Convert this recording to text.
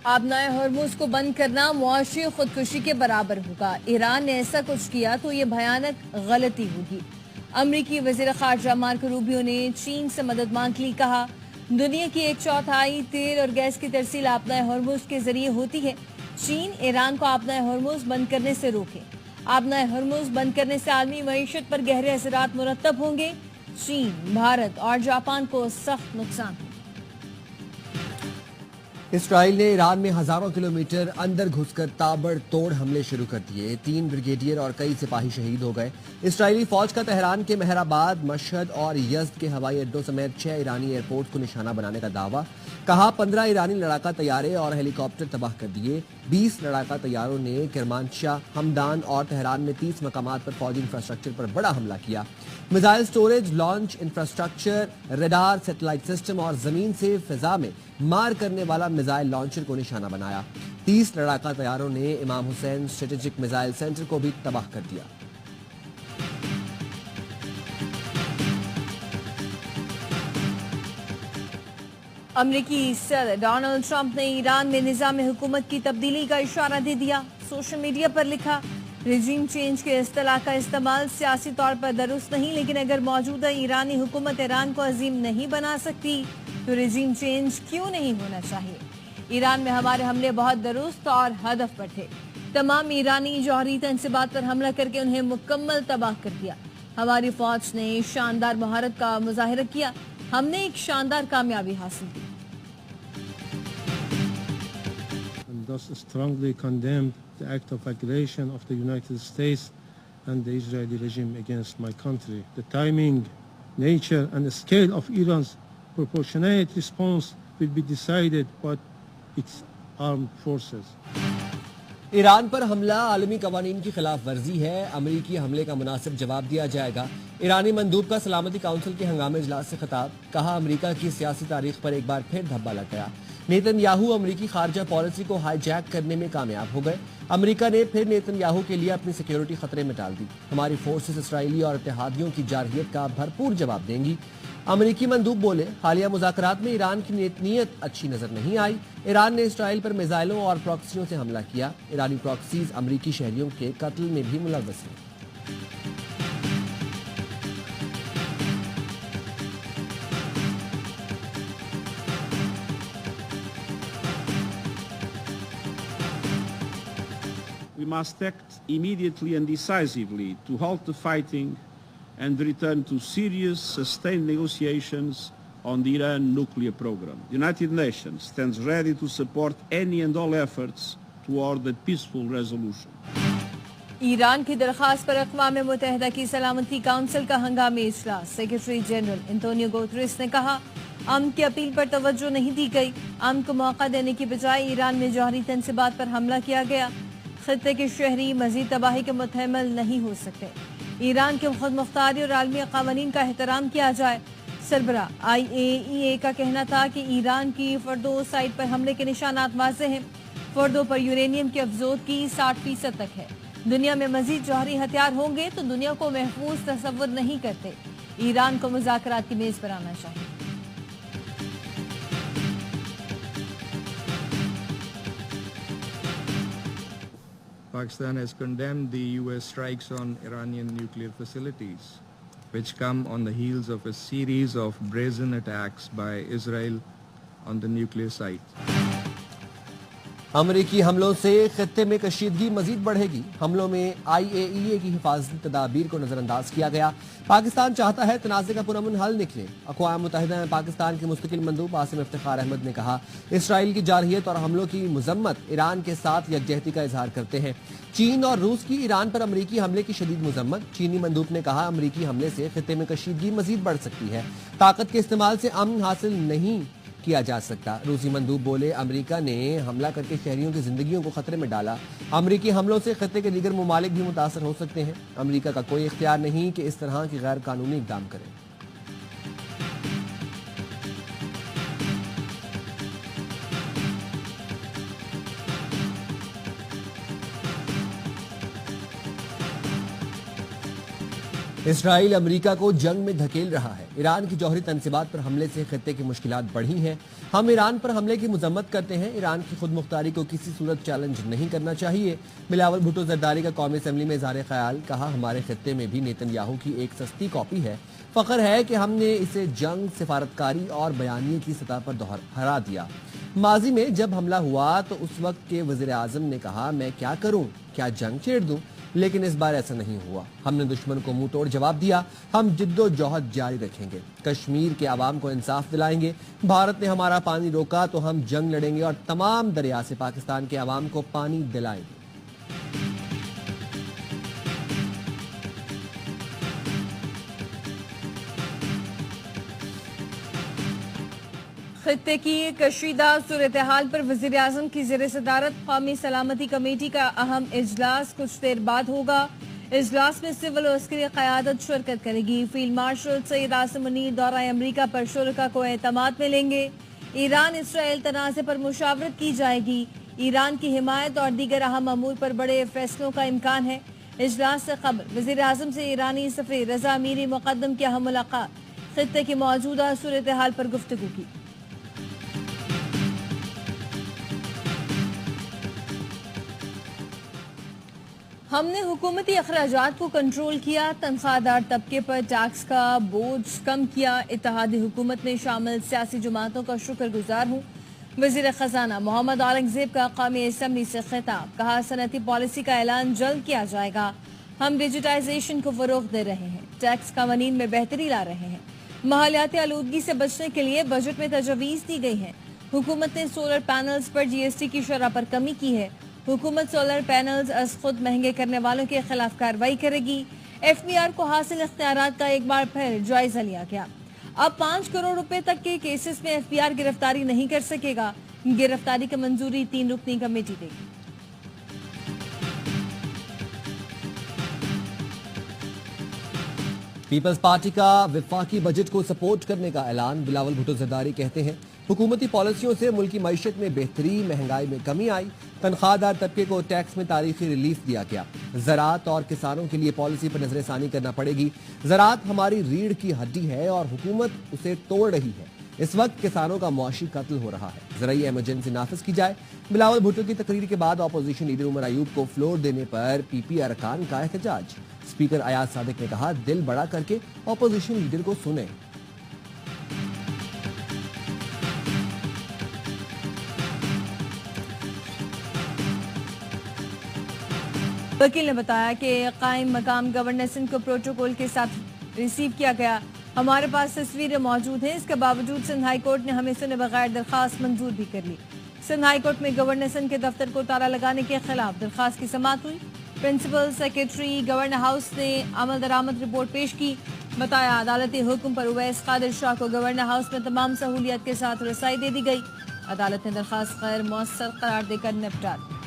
آبنائے ہرمز کو بند کرنا معاشی خودکشی کے برابر ہوگا۔ ایران نے ایسا کچھ کیا تو یہ بھیانک غلطی ہوگی۔ امریکی وزیر خارجہ مارکو روبیو نے چین سے مدد مانگ لی، کہا دنیا کی 1/4 تیل اور گیس کی ترسیل آبنائے ہرمز کے ذریعے ہوتی ہے۔ چین ایران کو آبنائے ہرمز بند کرنے سے روکے۔ آبنائے ہرمز بند کرنے سے عالمی معیشت پر گہرے اثرات مرتب ہوں گے۔ چین، بھارت اور جاپان کو سخت نقصان ہوگا۔ اسرائیل نے ایران میں ہزاروں کلومیٹر اندر گھس کر تابڑ توڑ حملے شروع کر دیے۔ 3 بریگیڈیئر اور کئی سپاہی شہید ہو گئے۔ اسرائیلی فوج کا تہران کے مہر آباد، مشہد اور یزد کے ہوائی اڈوں سمیت 6 ایرانی ایئرپورٹ کو نشانہ بنانے کا دعویٰ۔ کہا 15 ایرانی لڑاکا طیارے اور ہیلی کاپٹر تباہ کر دیے۔ 20 لڑاکا طیاروں نے کرمانشاہ، ہمدان اور تہران میں 30 مقامات پر فوجی انفراسٹرکچر پر بڑا حملہ کیا۔ Missile storage, launch infrastructure, radar, satellite system اور زمین سے فضا میں مار کرنے والا میزائل لانچر کو نشانہ بنایا۔ 30 لڑاکا طیاروں نے امام حسین اسٹریٹجک میزائل سینٹر کو بھی تباہ کر دیا۔ امریکی صدر ڈونلڈ ٹرمپ نے ایران میں نظام حکومت کی تبدیلی کا اشارہ دے دیا۔ سوشل میڈیا پر لکھا، رجیم چینج کے اصطلاح کا استعمال سیاسی طور پر درست نہیں، لیکن اگر موجودہ ایرانی حکومت ایران کو عظیم نہیں بنا سکتی تو رجیم چینج کیوں نہیں ہونا چاہیے۔ ایران میں ہمارے حملے بہت درست اور ہدف پر تھے۔ تمام ایرانی جوہری تنصیبات پر حملہ کر کے انہیں مکمل تباہ کر دیا۔ ہماری فوج نے شاندار مہارت کا مظاہرہ کیا۔ ہم نے ایک شاندار کامیابی حاصل کی۔ Thus strongly condemned the act of aggression of the United States and the Israeli regime against my country. The timing, nature and scale of Iran's proportionate response will be decided by its armed forces. Iran پر حملہ عالمی قوانین کی خلاف ورزی ہے۔ امریکی حملے کا مناسب جواب دیا جائے گا۔ ایرانی مندوب کا سلامتی کونسل کے ہنگامی اجلاس سے خطاب، کہا امریکہ کی سیاسی تاریخ پر ایک بار پھر دھبا لگ گیا۔ نیتن یاہو امریکی خارجہ پالیسی کو ہائی جیک کرنے میں کامیاب ہو گئے۔ امریکہ نے پھر نیتن یاہو کے لیے اپنی سیکیورٹی خطرے میں ڈال دی۔ ہماری فورسز اسرائیلی اور اتحادیوں کی جارحیت کا بھرپور جواب دیں گی۔ امریکی مندوب بولے، حالیہ مذاکرات میں ایران کی نیت اچھی نظر نہیں آئی۔ ایران نے اسرائیل پر میزائلوں اور پراکسیوں سے حملہ کیا۔ ایرانی پراکسیز امریکی شہریوں کے قتل میں بھی ملوث ہیں۔ We must act immediately and decisively to halt the fighting and return to serious, sustained negotiations on the Iran nuclear program. The United Nations stands ready to support any and all efforts toward a peaceful resolution. Iran کی درخواست پر اقوام متحدہ کی سلامتی council کا ہنگامی اجلاس۔ Secretary general Antonio Guterres نے کہا، امن کی اپیل پر توجہ نہیں دی گئی۔ امن کو موقع دینے کی بجائے ایران میں جوہری تنصیبات پر حملہ کیا گیا۔ خطے کے شہری مزید تباہی کے متحمل نہیں ہو سکتے۔ ایران کے خود مختاری اور عالمی قوانین کا احترام کیا جائے۔ سربراہ IAEA کا کہنا تھا کہ ایران کی فردو سائٹ پر حملے کے نشانات واضح ہیں۔ فردو پر یورینیم کی افزودگی 60% تک ہے۔ دنیا میں مزید جوہری ہتھیار ہوں گے تو دنیا کو محفوظ تصور نہیں کرتے۔ ایران کو مذاکرات کی میز پر آنا چاہیے۔ Pakistan has condemned the US strikes on Iranian nuclear facilities, which come on the heels of a series of brazen attacks by Israel on the nuclear site. امریکی حملوں سے خطے میں کشیدگی مزید بڑھے گی۔ حملوں میں IAEA کی حفاظتی تدابیر کو نظر انداز کیا گیا۔ پاکستان چاہتا ہے تنازع کا پرامن حل نکلے۔ اقوام متحدہ میں پاکستان کے مستقل مندوب عاصم افتخار احمد نے کہا، اسرائیل کی جارحیت اور حملوں کی مذمت ایران کے ساتھ یکجہتی کا اظہار کرتے ہیں۔ چین اور روس کی ایران پر امریکی حملے کی شدید مذمت۔ چینی مندوب نے کہا، امریکی حملے سے خطے میں کشیدگی مزید بڑھ سکتی ہے۔ طاقت کے استعمال سے امن حاصل نہیں کیا جا سکتا۔ روسی مندوب بولے، امریکہ نے حملہ کر کے شہریوں کی زندگیوں کو خطرے میں ڈالا۔ امریکی حملوں سے خطے کے دیگر ممالک بھی متاثر ہو سکتے ہیں۔ امریکہ کا کوئی اختیار نہیں کہ اس طرح کی غیر قانونی اقدام کرے۔ اسرائیل امریکہ کو جنگ میں دھکیل رہا ہے۔ ایران کی جوہری تنصیبات پر حملے سے خطے کی مشکلات بڑھی ہیں۔ ہم ایران پر حملے کی مذمت کرتے ہیں۔ ایران کی خود مختاری کو کسی صورت چیلنج نہیں کرنا چاہیے۔ بلاول بھٹو زرداری کا قومی اسمبلی میں اظہار خیال، کہا ہمارے خطے میں بھی نیتن یاہو کی ایک سستی کاپی ہے۔ فخر ہے کہ ہم نے اسے جنگ، سفارتکاری اور بیانیے کی سطح پر ہرا دیا۔ ماضی میں جب حملہ ہوا تو اس وقت کے وزیر اعظم نے کہا میں کیا کروں، کیا جنگ چھیڑ دوں، لیکن اس بار ایسا نہیں ہوا۔ ہم نے دشمن کو منہ توڑ جواب دیا۔ ہم جد و جہد جاری رکھیں گے، کشمیر کے عوام کو انصاف دلائیں گے۔ بھارت نے ہمارا پانی روکا تو ہم جنگ لڑیں گے اور تمام دریا سے پاکستان کے عوام کو پانی دلائیں گے۔ خطے کی کشیدہ صورتحال پر وزیر اعظم کی زیر صدارت قومی سلامتی کمیٹی کا اہم اجلاس کچھ دیر بعد ہوگا۔ اجلاس میں سول و عسکری قیادت شرکت کرے گی۔ فیلڈ مارشل سید عاصم منیر دورہ امریکہ پر شرکاء کو اعتماد میں لیں گے۔ ایران اسرائیل تنازع پر مشاورت کی جائے گی۔ ایران کی حمایت اور دیگر اہم امور پر بڑے فیصلوں کا امکان ہے۔ اجلاس سے قبل وزیر اعظم سے ایرانی سفیر رضا میری مقدم کی اہم ملاقات، خطے کی موجودہ صورتحال پر گفتگو کی۔ ہم نے حکومتی اخراجات کو کنٹرول کیا، تنخواہ دار طبقے پر ٹیکس کا بوجھ کم کیا۔ اتحادی حکومت میں شامل سیاسی جماعتوں کا شکر گزار ہوں۔ وزیر خزانہ محمد اورنگزیب کا قومی اسمبلی سے خطاب، کہا صنعتی پالیسی کا اعلان جلد کیا جائے گا۔ ہم ڈیجیٹائزیشن کو فروغ دے رہے ہیں، ٹیکس قوانین میں بہتری لا رہے ہیں۔ ماحولیاتی آلودگی سے بچنے کے لیے بجٹ میں تجاویز دی گئی ہیں۔ حکومت نے سولر پینلز پر جی ایس ٹی کی شرح پر کمی کی ہے۔ حکومت سولر پینلز از خود مہنگے کرنے والوں کے خلاف کارروائی کرے گی۔ ایف بی آر کو حاصل اختیارات کا ایک بار پھر جائزہ لیا گیا۔ اب 5 کروڑ روپے تک کے کیسز میں ایف بی آر گرفتاری نہیں کر سکے گا۔ گرفتاری کی منظوری 3 رکنی کمیٹی دے گی۔ پیپلز پارٹی کا وفاقی بجٹ کو سپورٹ کرنے کا اعلان، بلاول بھٹو زرداری کہتے ہیں حکومتی پالیسیوں سے ملکی معیشت میں بہتری، مہنگائی میں کمی آئی۔ تنخواہ دار طبقے کو ٹیکس میں تاریخی ریلیف دیا گیا۔ زراعت اور کسانوں کے لیے پالیسی پر نظر ثانی کرنا پڑے گی۔ زراعت ہماری ریڑھ کی ہڈی ہے اور حکومت اسے توڑ رہی ہے۔ اس وقت کسانوں کا معاشی قتل ہو رہا ہے، زرعی ایمرجنسی نافذ کی جائے۔ بلاول بھٹو کی تقریر کے بعد اپوزیشن لیڈر عمر ایوب کو فلور دینے پر پی پی ارکان کا احتجاج۔ اسپیکر ایاز صادق نے کہا دل بڑا کر کے اپوزیشن لیڈر کو سنیں۔ وکیل نے بتایا کہ قائم مقام گورنر سندھ کو پروٹوکول کے ساتھ ریسیو کیا گیا۔ ہمارے پاس تصویریں موجود ہیں، اس کے باوجود سندھ ہائی کورٹ نے ہمیں سنے بغیر درخواست منظور بھی کر لی۔ سندھ ہائی کورٹ میں گورنر سندھ کے دفتر کو تالا لگانے کے خلاف درخواست کی سماعت ہوئی۔ پرنسپل سیکرٹری گورنر ہاؤس نے عمل درآمد رپورٹ پیش کی۔ بتایا عدالتی حکم پر اویس قادر شاہ کو گورنر ہاؤس میں تمام سہولیات کے ساتھ رسائی دے دی گئی۔ عدالت نے درخواست غیر مؤثر قرار دے کر نپٹا دی۔